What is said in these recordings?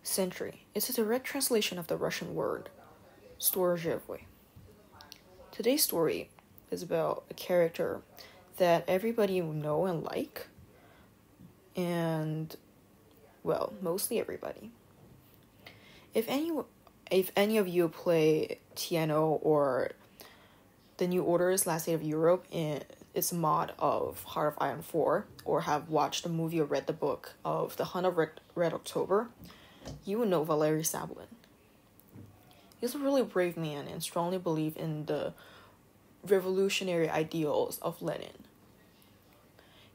Sentry is a direct translation of the Russian word "storozhevoy." Today's story is about a character that everybody will know and like, and, well, mostly everybody. If any of you play TNO or the New Order's Last Day of Europe in its mod of Heart of Iron 4, or have watched the movie or read the book of The Hunt of Red October, you would know Valery Sablin. He's a really brave man and strongly believed in the revolutionary ideals of Lenin.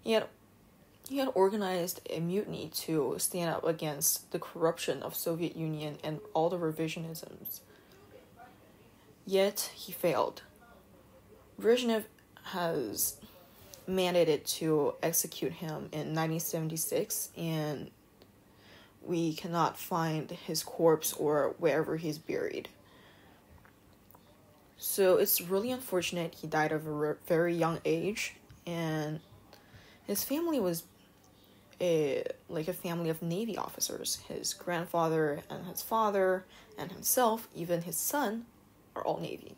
He had organized a mutiny to stand up against the corruption of Soviet Union and all the revisionisms. Yet he failed. Brezhnev has mandated to execute him in 1976, and we cannot find his corpse or wherever he's buried. So it's really unfortunate he died at a very young age, and his family was a family of Navy officers. His grandfather and his father and himself, even his son, are all Navy.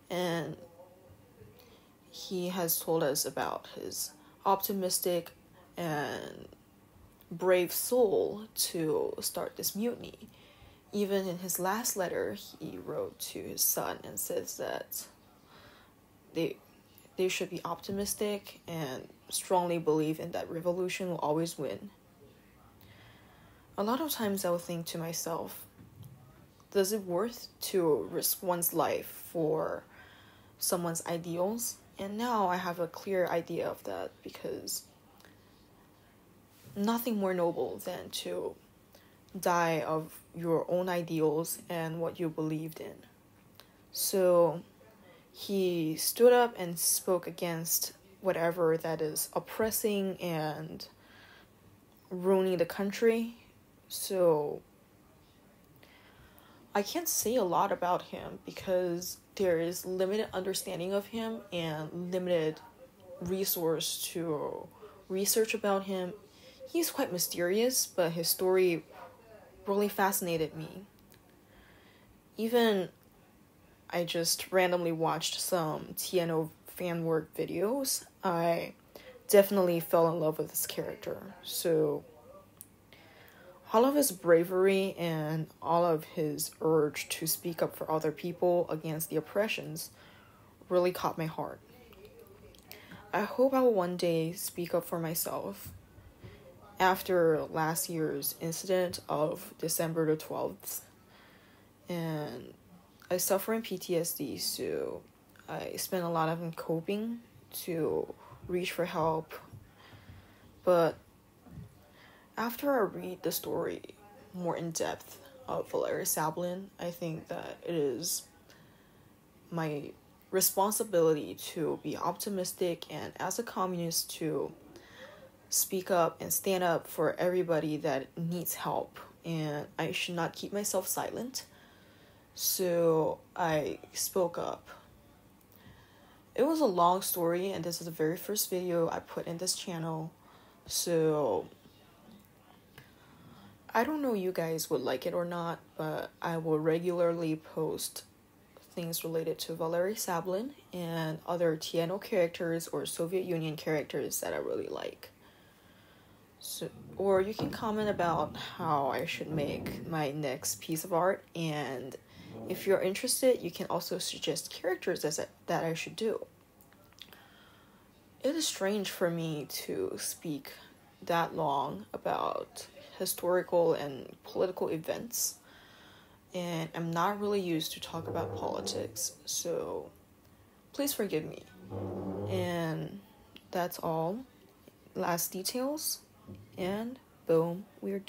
And he has told us about his optimistic and brave soul to start this mutiny. Even in his last letter, he wrote to his son and says that they should be optimistic and strongly believe in that revolution will always win. A lot of times I will think to myself, does it worth to risk one's life for someone's ideals? And now I have a clear idea of that, because nothing more noble than to die of your own ideals and what you believed in. So he stood up and spoke against whatever that is oppressing and ruining the country. So I can't say a lot about him because there is limited understanding of him and limited resource to research about him. He's quite mysterious, but his story really fascinated me. Even I just randomly watched some TNO fan work videos. I definitely fell in love with this character. So all of his bravery and all of his urge to speak up for other people against the oppressions really caught my heart. I hope I will one day speak up for myself. After last year's incident of December the 12th, and I suffer in PTSD, so I spend a lot of time coping to reach for help. But after I read the story more in depth of Valery Sablin, I think that it is my responsibility to be optimistic and, as a communist, to speak up and stand up for everybody that needs help, and I should not keep myself silent. So I spoke up. It was a long story, and this is the very first video I put in this channel, so I don't know you guys would like it or not, but I will regularly post things related to Valery Sablin and other TNO characters or Soviet Union characters that I really like. So, or you can comment about how I should make my next piece of art, and if you're interested, you can also suggest characters that I should do. It is strange for me to speak that long about historical and political events, and I'm not really used to talk about politics, so please forgive me. And that's all. Last details. And boom, we're done.